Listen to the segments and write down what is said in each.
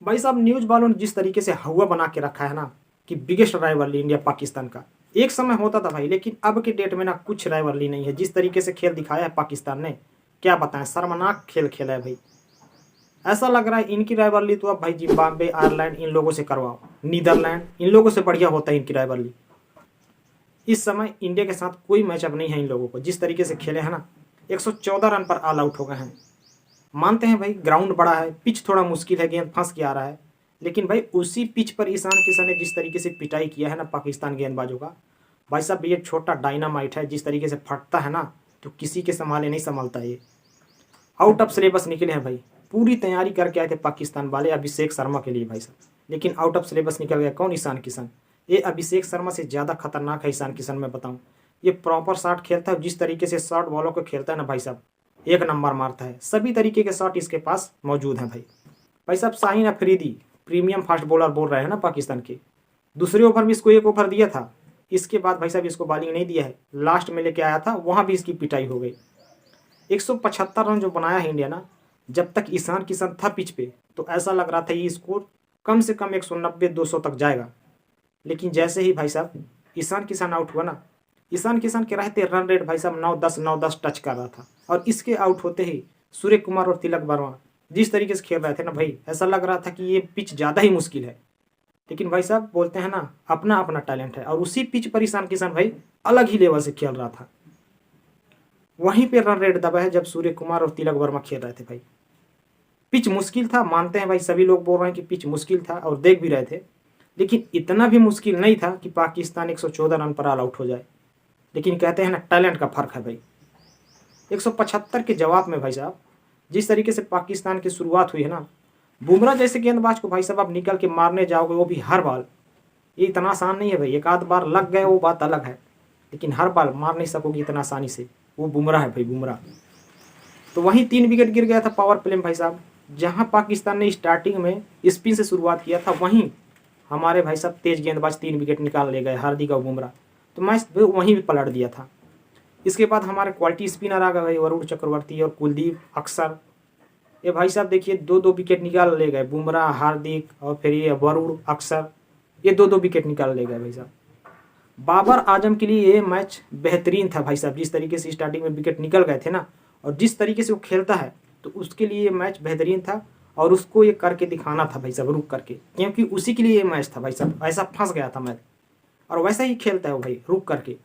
भाई साहब न्यूज़ वालों ने जिस तरीके से हवा बना के रखा है ना कि बिगेस्ट राइवलरी इंडिया पाकिस्तान का, एक समय होता था भाई, लेकिन अब के डेट में ना कुछ राइवलरी नहीं है। जिस तरीके से खेल दिखाया है पाकिस्तान ने, क्या बताएं, शर्मनाक खेल खेला है भाई। ऐसा लग रहा है इनकी राइवलरी तो अब भाई जिम्बाब्वे, आयरलैंड इन लोगों से करवाओ, नीदरलैंड इन लोगों से बढ़िया होता है इनकी राइवलरी। इस समय इंडिया के साथ कोई मैचअप नहीं है इन लोगों को। जिस तरीके से खेले हैं ना, 114 रन पर ऑल आउट हो गए हैं। मानते हैं भाई ग्राउंड बड़ा है, पिच थोड़ा मुश्किल है, गेंद फंस के आ रहा है, लेकिन भाई उसी पिच पर ईशान किशन ने जिस तरीके से पिटाई किया है ना पाकिस्तान गेंदबाजों का, भाई साहब ये छोटा डायनामाइट है। जिस तरीके से फटता है ना तो किसी के संभाले नहीं संभलता। ये आउट ऑफ सिलेबस निकले हैं भाई। पूरी तैयारी करके आए थे पाकिस्तान वाले अभिषेक शर्मा के लिए भाई साहब, लेकिन आउट ऑफ सिलेबस निकल गया। कौन? ईशान किशन। ये अभिषेक शर्मा से ज़्यादा खतरनाक है ईशान किशन, मैं बताऊँ। ये प्रॉपर शॉट खेलता है, जिस तरीके से शॉर्ट बॉलों को खेलता है ना भाई साहब, एक नंबर मारता है। सभी तरीके के शॉट इसके पास मौजूद हैं भाई साहब। Shaheen Afridi premium fast bowler बोल रहे हैं ना पाकिस्तान के। दूसरे ओवर में इसको एक ओवर दिया था, इसके बाद भाई साहब इसको बॉलिंग नहीं दिया है। लास्ट में लेके आया था, वहाँ भी इसकी पिटाई हो गई। 175 रन जो बनाया है इंडिया ना, जब तक ईशान किशन था पिच पे तो ऐसा लग रहा था ये स्कोर कम से कम 190-200 तक जाएगा। लेकिन जैसे ही भाई साहब ईशान किशन आउट हुआ ना, ईशान किशन के रहते रन रेट भाई साहब 9-10 टच कर रहा था, और इसके आउट होते ही सूर्य कुमार और तिलक वर्मा जिस तरीके से खेल रहे थे ना भाई, ऐसा लग रहा था कि ये पिच ज़्यादा ही मुश्किल है। लेकिन भाई साहब बोलते हैं ना, अपना अपना टैलेंट है, और उसी पिच पर ईशान किशन भाई अलग ही लेवल से खेल रहा था। वहीं पे रन रेट दबा है जब सूर्य कुमार और तिलक वर्मा खेल रहे थे भाई। पिच मुश्किल था, मानते हैं भाई, सभी लोग बोल रहे हैं कि पिच मुश्किल था और देख भी रहे थे, लेकिन इतना भी मुश्किल नहीं था कि पाकिस्तान 114 रन पर ऑल आउट हो जाए। लेकिन कहते हैं ना, टैलेंट का फ़र्क है भाई। 175 के जवाब में भाई साहब जिस तरीके से पाकिस्तान की शुरुआत हुई है ना, बुमराह जैसे गेंदबाज को भाई साहब आप निकल के मारने जाओगे, वो भी हर बाल, ये इतना आसान नहीं है भाई। एक आध बार लग गए वो बात अलग है, लेकिन हर बाल मार नहीं सकोगे इतना आसानी से। वो बुमराह है भाई, बुमराह। तो वहीं 3 विकेट गिर गया था पावर प्ले में भाई साहब। जहां पाकिस्तान ने स्टार्टिंग में स्पिन से शुरुआत किया था, वहीं हमारे भाई साहब तेज गेंदबाज 3 विकेट निकाल ले गए, हार्दिक और बुमराह। तो मैच वहीं भी पलट दिया था। इसके बाद हमारे क्वालिटी स्पिनर आ गए भाई, वरुण चक्रवर्ती और कुलदीप अक्सर। ये भाई साहब देखिए 2-2 विकेट निकाल ले गए, बुमराह, हार्दिक और फिर ये वरुण अक्सर, ये 2-2 विकेट निकाल ले गए भाई साहब। बाबर आजम के लिए ये मैच बेहतरीन था भाई साहब। जिस तरीके से स्टार्टिंग में विकेट निकल गए थे ना, और जिस तरीके से वो खेलता है, तो उसके लिए ये मैच बेहतरीन था। और उसको ये करके दिखाना था भाई साहब, रुक करके, क्योंकि उसी के लिए ये मैच था भाई साहब। ऐसा फंस गया था मैच, और वैसा ही खेलता है वो भाई, रुक करके।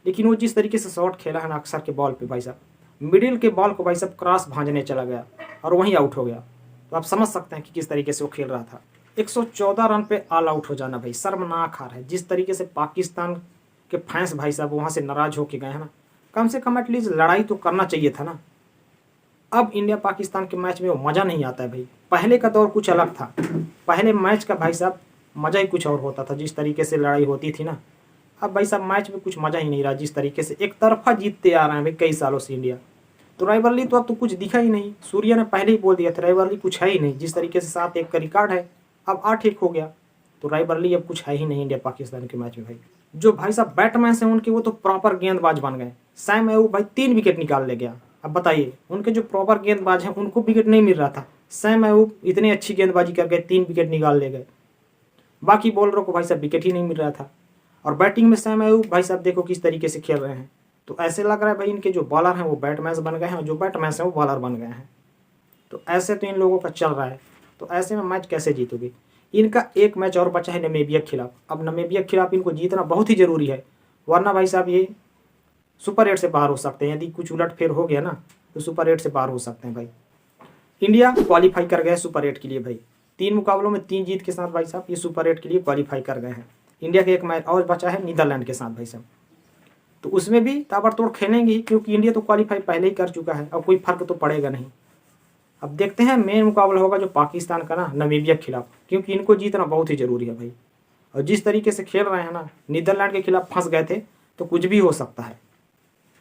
लेकिन वो जिस तरीके से शॉट खेला है ना अक्सर के बॉल पे भाई साहब, मिडिल के बॉल को भाई साहब क्रॉस भांजने चला गया और वहीं आउट हो गया। तो आप समझ सकते हैं कि किस तरीके से वो खेल रहा था। 114 रन पे ऑल आउट हो जाना भाई शर्मनाक हार है। जिस तरीके से पाकिस्तान के फैंस भाई साहब वहाँ से नाराज होके गए हैं ना, कम से कम एटलीस्ट लड़ाई तो करना चाहिए था ना। अब इंडिया पाकिस्तान के मैच में वो मज़ा नहीं आता है भाई। पहले का दौर कुछ अलग था, पहले मैच का भाई साहब मज़ा ही कुछ और होता था, जिस तरीके से लड़ाई होती थी ना। अब भाई साहब मैच में कुछ मज़ा ही नहीं रहा, जिस तरीके से एक तरफा जीतते आ रहे हैं भाई कई सालों से इंडिया। तो राइवलरी तो अब तो कुछ दिखा ही नहीं। सूर्या ने पहले ही बोल दिया था राइवलरी कुछ है ही नहीं। जिस तरीके से 7-1 का रिकॉर्ड है, अब 8-1 हो गया, तो राइवलरी अब कुछ है ही नहीं इंडिया पाकिस्तान के मैच में भाई। जो भाई साहब बैट्समैन हैं उनके, वो तो प्रॉपर गेंदबाज बन गए। सैम अयूब भाई 3 विकेट निकाल ले गया। अब बताइए, उनके जो प्रॉपर गेंदबाज हैं उनको विकेट नहीं मिल रहा था, सैम अयूब इतनी अच्छी गेंदबाजी कर गए, 3 विकेट निकाल ले गए। बाकी बॉलरों को भाई साहब विकेट ही नहीं मिल रहा था। और बैटिंग में सैम अयूब भाई साहब देखो किस तरीके से खेल रहे हैं। तो ऐसे लग रहा है भाई इनके जो बॉलर हैं वो बैट्समैन बन गए हैं, और जो बैट्समैन हैं वो बॉलर बन गए हैं। तो ऐसे तो इन लोगों का चल रहा है। तो ऐसे में मैच कैसे जीतोगे? इनका एक मैच और बचा है नामीबिया के खिलाफ। अब नामीबिया के खिलाफ इनको जीतना बहुत ही ज़रूरी है, वरना भाई साहब ये सुपर 8 से बाहर हो सकते हैं। यदि कुछ उलटफेर हो गया ना, तो सुपर 8 से बाहर हो सकते हैं भाई। इंडिया क्वालिफाई कर गया सुपर 8 के लिए भाई। 3 मुकाबलों में 3 जीत के साथ भाई साहब ये सुपर 8 के लिए क्वालिफाई कर गए हैं। इंडिया के एक मैच और बचा है नीदरलैंड के साथ भाई साहब, तो उसमें भी ताबड़तोड़ खेलेंगे ही, क्योंकि इंडिया तो क्वालिफाई पहले ही कर चुका है और कोई फर्क तो पड़ेगा नहीं। अब देखते हैं मेन मुकाबला होगा जो पाकिस्तान का ना नामीबिया के खिलाफ, क्योंकि इनको जीतना बहुत ही ज़रूरी है भाई। और जिस तरीके से खेल रहे हैं ना, नीदरलैंड के खिलाफ फंस गए थे, तो कुछ भी हो सकता है।